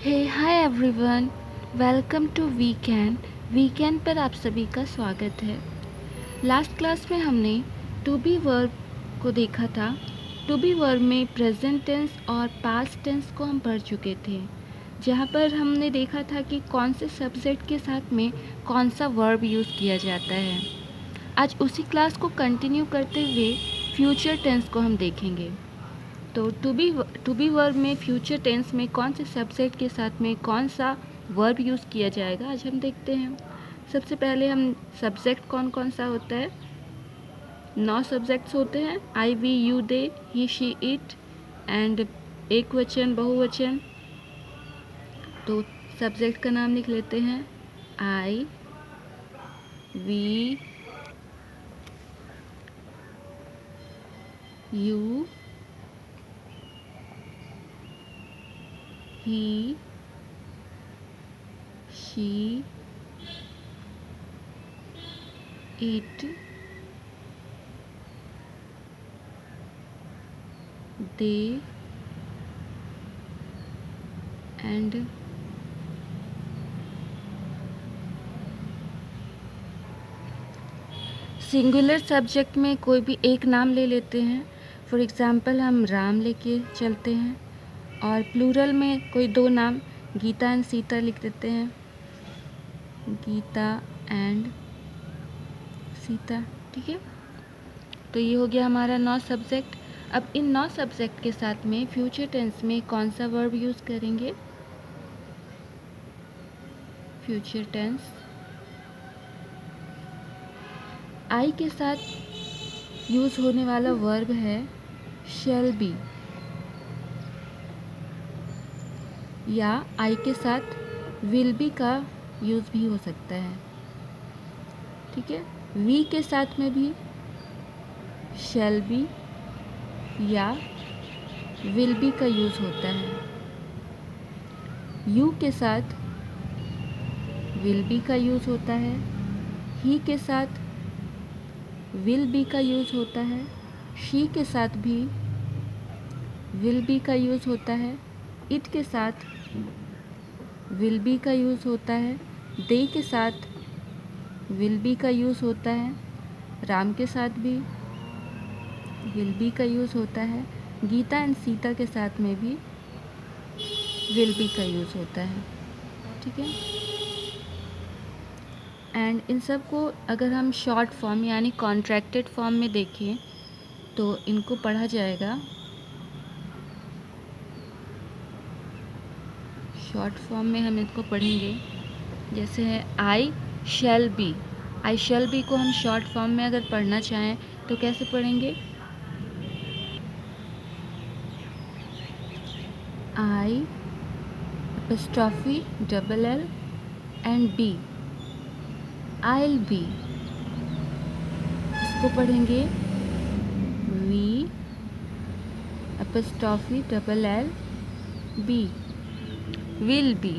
Hey hi everyone, welcome to weekend पर आप सभी का स्वागत है। लास्ट क्लास में हमने टू बी वर्ब को देखा था। टू बी वर्ब में प्रेजेंट टेंस और पास्ट टेंस को हम पढ़ चुके थे, जहाँ पर हमने देखा था कि कौन से सब्जेक्ट के साथ में कौन सा वर्ब यूज़ किया जाता है। आज उसी क्लास को कंटिन्यू करते हुए फ्यूचर टेंस को हम देखेंगे। तो टू बी वर्ब में फ्यूचर टेंस में कौन से सब्जेक्ट के साथ में कौन सा वर्ब यूज़ किया जाएगा, आज हम देखते हैं। सबसे पहले हम सब्जेक्ट कौन कौन सा होता है। 9 सब्जेक्ट्स होते हैं, I we you they he she it and एक वचन बहुवचन। तो सब्जेक्ट का नाम लिख लेते हैं, I we you he she it they and singular subject में कोई भी एक नाम ले लेते हैं। फॉर एग्ज़ाम्पल हम राम लेके चलते हैं, और प्लूरल में कोई 2 नाम गीता एंड सीता लिख देते हैं, गीता एंड सीता। ठीक है, तो ये हो गया हमारा 9 सब्जेक्ट। अब इन 9 सब्जेक्ट के साथ में फ्यूचर टेंस में कौन सा वर्ब यूज़ करेंगे। फ्यूचर टेंस आई के साथ यूज़ होने वाला वर्ब है शैल बी, या आई के साथ विल बी का यूज़ भी हो सकता है। ठीक है, वी के साथ में भी शैल बी या विल बी का यूज़ होता है। यू के साथ विल बी का यूज़ होता है, ही के साथ विल बी का यूज़ होता है, शी के साथ भी विल बी का यूज़ होता है, इट के साथ विल बी का यूज़ होता है, दे के साथ विल बी का यूज़ होता है, राम के साथ भी विल बी का यूज़ होता है, गीता एंड सीता के साथ में भी विल बी का यूज़ होता है। ठीक है, एंड इन सब को अगर हम शॉर्ट फॉर्म यानी कॉन्ट्रैक्टेड फॉर्म में देखें तो इनको पढ़ा जाएगा। शॉर्ट फॉर्म में हम इसको पढ़ेंगे, जैसे है आई shall B. I shall be को हम शॉर्ट फॉर्म में अगर पढ़ना चाहें तो कैसे पढ़ेंगे। I apostrophe double L and be, I'll be. इसको पढ़ेंगे we apostrophe double L be, will be.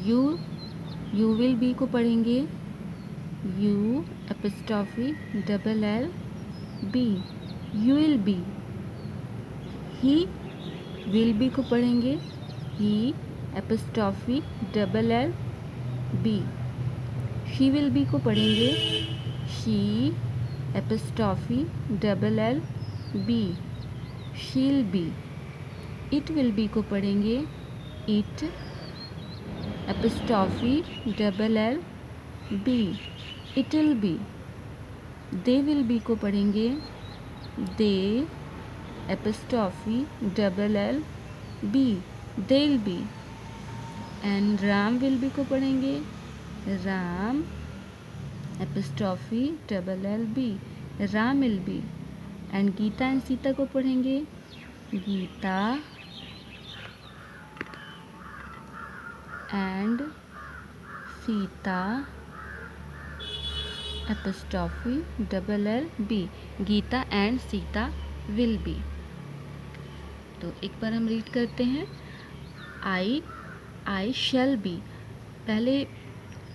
You will be को पढ़ेंगे you apostrophe double L be, you will be. He will be को पढ़ेंगे he apostrophe double L be, she will be को पढ़ेंगे she apostrophe double L be, she'll be. It will be को पढ़ेंगे it apostrophe double L be, it'll be. They will be को पढ़ेंगे they apostrophe double L be, they'll be. And Ram will be को पढ़ेंगे Ram apostrophe double L be, Ram will be. And Gita and Sita को पढ़ेंगे Gita and Sita apostrophe double L be, Gita and Sita will be. तो एक बार हम read करते हैं। आई शैल बी, पहले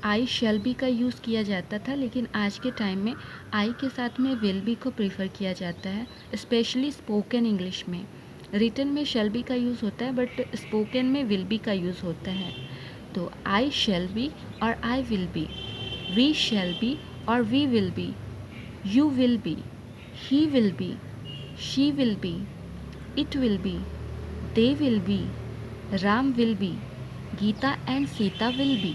आई शैल बी का यूज़ किया जाता था, लेकिन आज के टाइम में आई के साथ में विल बी को प्रीफर किया जाता है, स्पेशली स्पोकन इंग्लिश में। रिटन में शैल बी का यूज़ होता है, बट स्पोकन में विल बी का यूज़ होता है। तो आई शैल बी और I will be, we shall be और we will be, you will be, he will be, she will be, it will be, they will be, Ram will be, Gita and Sita will be.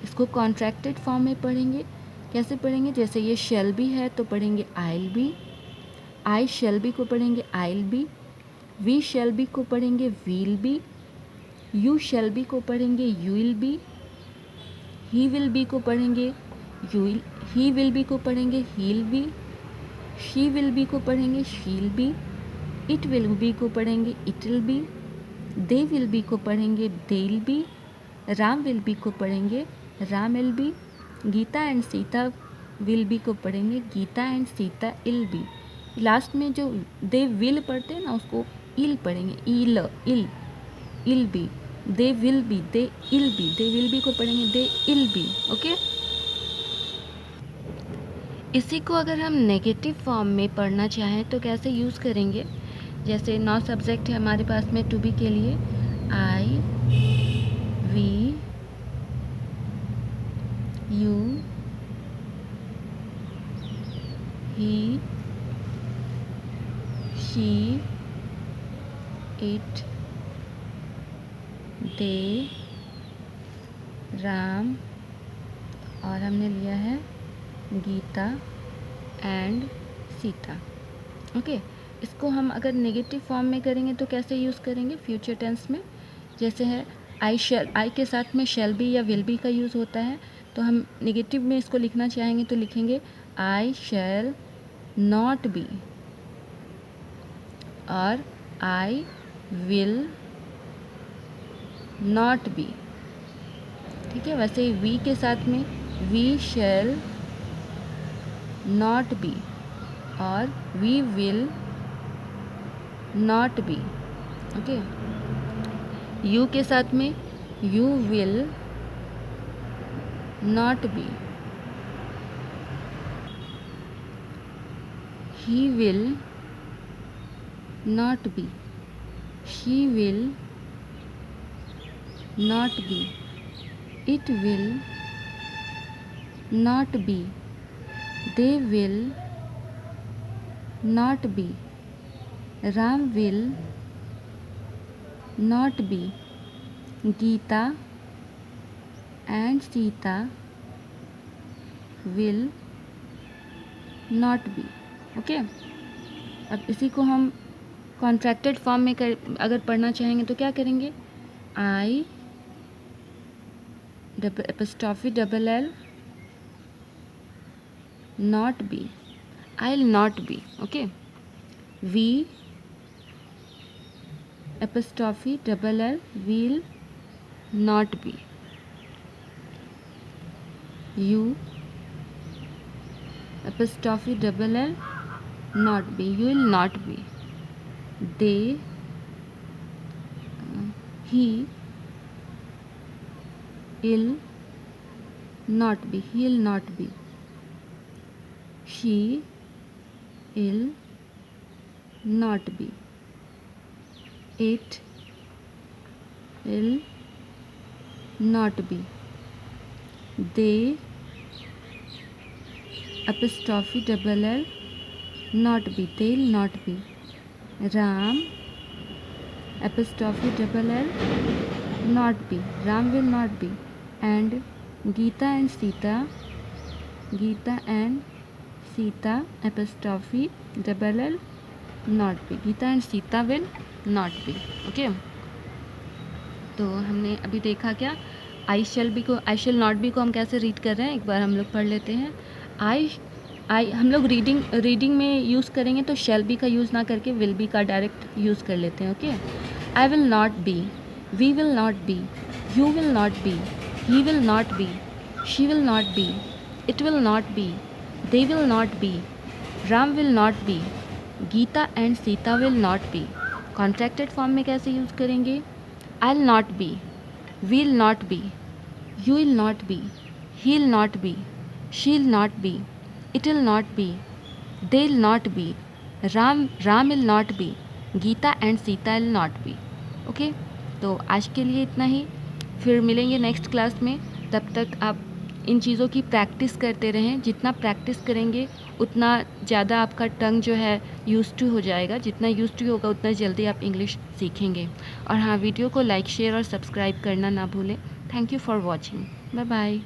इसको contracted form में पढ़ेंगे। कैसे पढ़ेंगे? जैसे ये shall be है तो पढ़ेंगे I'll B, I shall be को पढ़ेंगे I'll be, we shall be को पढ़ेंगे we'll be, you shall be को पढ़ेंगे you will be, he will be को पढ़ेंगे ही विल बी को पढ़ेंगे he'll be, she will be को पढ़ेंगे she'll be, it will be को पढ़ेंगे it will be, they will be को पढ़ेंगे they'll be, Ram will be को पढ़ेंगे Ram will be, Gita and Sita will be को पढ़ेंगे Gita and Sita will be. Last में जो दे विल पढ़ते हैं ना, उसको इल पढ़ेंगे, इल B, they will be, they ill B, they will be को पढ़ेंगे दे इल बी। ओके, इसी को अगर हम नेगेटिव फॉर्म में पढ़ना चाहें तो कैसे यूज़ करेंगे? जैसे नौ सब्जेक्ट है हमारे पास में टू बी के लिए, I, we, you, he, she, it, they, Ram, और हमने लिया है गीता एंड सीता। ओके, इसको हम अगर नेगेटिव फॉर्म में करेंगे तो कैसे यूज़ करेंगे? फ्यूचर टेंस में। जैसे है आई के साथ में शैल बी या विल बी का यूज़ होता है, तो हम नेगेटिव में इसको लिखना चाहेंगे तो लिखेंगे आई शैल नॉट बी और आई विल नॉट बी। ठीक है, वैसे ही वी के साथ में वी शैल नॉट बी और we will not be. Okay, you के साथ में you will not be, he will not be, she will not be, it will not be, they will not be, Ram will not be, Gita and Sita will not be. Okay, अब इसी को हम contracted form में अगर पढ़ना चाहेंगे तो क्या करेंगे? I apostrophe double L not be, I will not be. Okay, we apostrophe double L will not be, you apostrophe double L not be, you will not be, they he'll not be, he will not be, she'll not be, it'll not be, they apostrophe double L not be, they will not be, Ram apostrophe double L not be, Ram will not be, and Gita and Sita apostrophe double L not be, Gita and Sita will not be. Okay, तो हमने अभी देखा क्या, आई शैल not B को हम कैसे read कर रहे हैं, एक बार हम लोग पढ़ लेते हैं। आई हम लोग रीडिंग में यूज़ करेंगे तो शैल बी का यूज़ ना करके विल बी का डायरेक्ट यूज़ कर लेते हैं। Okay, I will not be, we will not be, you will not be, he will not be, she will not be, it will not be, they will not be, Ram will not be, Gita and Sita will not be. Contracted form में कैसे use करेंगे? I will not be, we will not be, you will not be, he'll not be, she'll not be, it'll not be, they'll not be, Ram will not be, Geeta and Sita will not be. Okay, तो आज के लिए इतना ही, फिर मिलेंगे next class में। तब तक आप इन चीज़ों की प्रैक्टिस करते रहें। जितना प्रैक्टिस करेंगे उतना ज़्यादा आपका टंग जो है यूज़ टू हो जाएगा। जितना यूज़ टू होगा उतना जल्दी आप इंग्लिश सीखेंगे। और हाँ, वीडियो को लाइक शेयर और सब्सक्राइब करना ना भूलें। Thank you for watching. Bye bye.